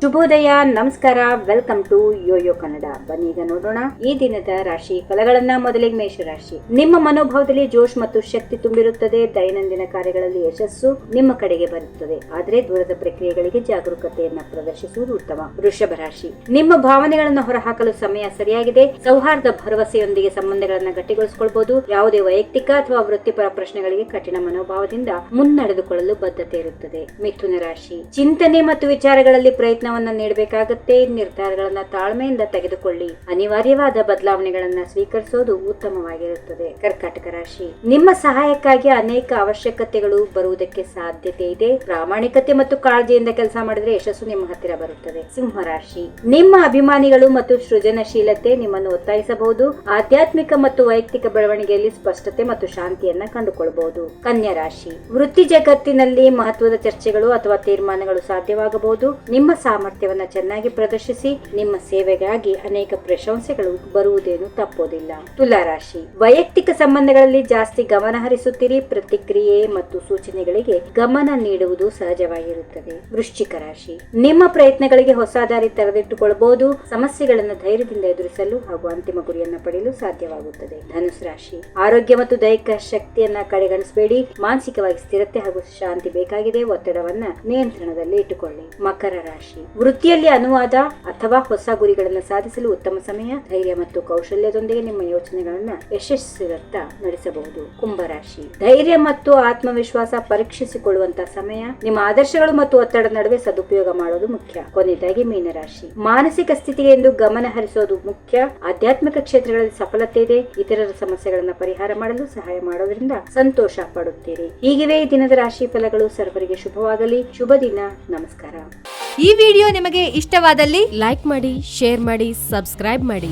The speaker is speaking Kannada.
ಶುಭೋದಯ, ನಮಸ್ಕಾರ, ವೆಲ್ಕಮ್ ಟು ಯೋಯೋ ಕನ್ನಡ. ಬನ್ನಿ ಈಗ ನೋಡೋಣ ಈ ದಿನದ ರಾಶಿ ಫಲಗಳನ್ನ. ಮೊದಲಿಗೆ ಮೇಷರಾಶಿ. ನಿಮ್ಮ ಮನೋಭಾವದಲ್ಲಿ ಜೋಶ್ ಮತ್ತು ಶಕ್ತಿ ತುಂಬಿರುತ್ತದೆ. ದೈನಂದಿನ ಕಾರ್ಯಗಳಲ್ಲಿ ಯಶಸ್ಸು ನಿಮ್ಮ ಕಡೆಗೆ ಬರುತ್ತದೆ, ಆದರೆ ದೂರದ ಪ್ರಕ್ರಿಯೆಗಳಿಗೆ ಜಾಗರೂಕತೆಯನ್ನ ಪ್ರದರ್ಶಿಸುವುದು ಉತ್ತಮ. ವೃಷಭ ರಾಶಿ. ನಿಮ್ಮ ಭಾವನೆಗಳನ್ನು ಹೊರಹಾಕಲು ಸಮಯ ಸರಿಯಾಗಿದೆ. ಸೌಹಾರ್ದ ಭರವಸೆಯೊಂದಿಗೆ ಸಂಬಂಧಗಳನ್ನ ಗಟ್ಟಿಗೊಳಿಸಿಕೊಳ್ಳಬಹುದು. ಯಾವುದೇ ವೈಯಕ್ತಿಕ ಅಥವಾ ವೃತ್ತಿಪರ ಪ್ರಶ್ನೆಗಳಿಗೆ ಕಠಿಣ ಮನೋಭಾವದಿಂದ ಮುನ್ನಡೆದುಕೊಳ್ಳಲು ಬದ್ಧತೆ ಇರುತ್ತದೆ. ಮಿಥುನ ರಾಶಿ. ಚಿಂತನೆ ಮತ್ತು ವಿಚಾರಗಳಲ್ಲಿ ಪ್ರಯತ್ನವನ್ನ ನೀಡಬೇಕಾಗುತ್ತೆ. ನಿರ್ಧಾರಗಳನ್ನ ತಾಳ್ಮೆಯಿಂದ ತೆಗೆದುಕೊಳ್ಳಿ. ಅನಿವಾರ್ಯವಾದ ಬದಲಾವಣೆಗಳನ್ನ ಸ್ವೀಕರಿಸೋದು ಉತ್ತಮವಾಗಿರುತ್ತದೆ. ಕರ್ಕಾಟಕ ರಾಶಿ. ನಿಮ್ಮ ಸಹಾಯಕ್ಕಾಗಿ ಅನೇಕ ಅವಶ್ಯಕತೆಗಳು ಬರುವುದಕ್ಕೆ ಸಾಧ್ಯತೆ ಇದೆ. ಪ್ರಾಮಾಣಿಕತೆ ಮತ್ತು ಕಾಳಜಿಯಿಂದ ಕೆಲಸ ಮಾಡಿದ್ರೆ ಯಶಸ್ಸು ನಿಮ್ಮ ಹತ್ತಿರ ಬರುತ್ತದೆ. ಸಿಂಹ ರಾಶಿ. ನಿಮ್ಮ ಅಭಿಮಾನಿಗಳು ಮತ್ತು ಸೃಜನಶೀಲತೆ ನಿಮ್ಮನ್ನು ಒತ್ತಾಯಿಸಬಹುದು. ಆಧ್ಯಾತ್ಮಿಕ ಮತ್ತು ವೈಯಕ್ತಿಕ ಬೆಳವಣಿಗೆಯಲ್ಲಿ ಸ್ಪಷ್ಟತೆ ಮತ್ತು ಶಾಂತಿಯನ್ನ ಕಂಡುಕೊಳ್ಳಬಹುದು. ಕನ್ಯಾ ರಾಶಿ. ವೃತ್ತಿ ಜಗತ್ತಿನಲ್ಲಿ ಮಹತ್ವದ ಚರ್ಚೆಗಳು ಅಥವಾ ತೀರ್ಮಾನಗಳು ಸಾಧ್ಯವಾಗಬಹುದು. ನಿಮ್ಮ ಸಾಮರ್ಥ್ಯವನ್ನ ಚೆನ್ನಾಗಿ ಪ್ರದರ್ಶಿಸಿ. ನಿಮ್ಮ ಸೇವೆಗಾಗಿ ಅನೇಕ ಪ್ರಶಂಸೆಗಳು ಬರುವುದೇನು ತಪ್ಪೋದಿಲ್ಲ. ತುಲಾ ರಾಶಿ. ವೈಯಕ್ತಿಕ ಸಂಬಂಧಗಳಲ್ಲಿ ಜಾಸ್ತಿ ಗಮನ ಹರಿಸುತ್ತೀರಿ. ಪ್ರತಿಕ್ರಿಯೆ ಮತ್ತು ಸೂಚನೆಗಳಿಗೆ ಗಮನ ನೀಡುವುದು ಸಹಜವಾಗಿರುತ್ತದೆ. ವೃಶ್ಚಿಕ ರಾಶಿ. ನಿಮ್ಮ ಪ್ರಯತ್ನಗಳಿಗೆ ಹೊಸ ದಾರಿ ತೆರೆದಿಟ್ಟುಕೊಳ್ಳಬಹುದು. ಸಮಸ್ಯೆಗಳನ್ನು ಧೈರ್ಯದಿಂದ ಎದುರಿಸಲು ಹಾಗೂ ಅಂತಿಮ ಗುರಿಯನ್ನು ಪಡೆಯಲು ಸಾಧ್ಯವಾಗುತ್ತದೆ. ಧನುಸ್ ರಾಶಿ. ಆರೋಗ್ಯ ಮತ್ತು ದೈಹಿಕ ಶಕ್ತಿಯನ್ನ ಕಡೆಗಣಿಸಬೇಡಿ. ಮಾನಸಿಕವಾಗಿ ಸ್ಥಿರತೆ ಹಾಗೂ ಶಾಂತಿ ಬೇಕಾಗಿದೆ. ಒತ್ತಡವನ್ನ ನಿಯಂತ್ರಣದಲ್ಲಿ ಇಟ್ಟುಕೊಳ್ಳಿ. ಮಕರ ರಾಶಿ. ವೃತ್ತಿಯಲ್ಲಿ ಅನುವಾದ ಅಥವಾ ಹೊಸ ಗುರಿಗಳನ್ನು ಸಾಧಿಸಲು ಉತ್ತಮ ಸಮಯ. ಧೈರ್ಯ ಮತ್ತು ಕೌಶಲ್ಯದೊಂದಿಗೆ ನಿಮ್ಮ ಯೋಚನೆಗಳನ್ನ ಯಶಸ್ವಿಯತ್ತ ನಡೆಸಬಹುದು. ಕುಂಭರಾಶಿ. ಧೈರ್ಯ ಮತ್ತು ಆತ್ಮವಿಶ್ವಾಸ ಪರೀಕ್ಷಿಸಿಕೊಳ್ಳುವಂತಹ ಸಮಯ. ನಿಮ್ಮ ಆದರ್ಶಗಳು ಮತ್ತು ಒತ್ತಡ ನಡುವೆ ಸದುಪಯೋಗ ಮಾಡೋದು ಮುಖ್ಯ. ಕೊನೆಯದಾಗಿ ಮೀನರಾಶಿ. ಮಾನಸಿಕ ಸ್ಥಿತಿಗೆ ಎಂದು ಗಮನ ಹರಿಸೋದು ಮುಖ್ಯ. ಆಧ್ಯಾತ್ಮಿಕ ಕ್ಷೇತ್ರಗಳಲ್ಲಿ ಸಫಲತೆ ಇದೆ. ಇತರರ ಸಮಸ್ಯೆಗಳನ್ನ ಪರಿಹಾರ ಮಾಡಲು ಸಹಾಯ ಮಾಡೋದ್ರಿಂದ ಸಂತೋಷ ಪಡುತ್ತೀರಿ. ಹೀಗಿವೆ ಈ ದಿನದ ರಾಶಿ ಫಲಗಳು. ಸರ್ವರಿಗೆ ಶುಭವಾಗಲಿ. ಶುಭ ದಿನ. ನಮಸ್ಕಾರ. ಈ ವಿಡಿಯೋ ನಿಮಗೆ ಇಷ್ಟವಾದಲ್ಲಿ ಲೈಕ್ ಮಾಡಿ, ಶೇರ್ ಮಾಡಿ, ಸಬ್ಸ್ಕ್ರೈಬ್ ಮಾಡಿ.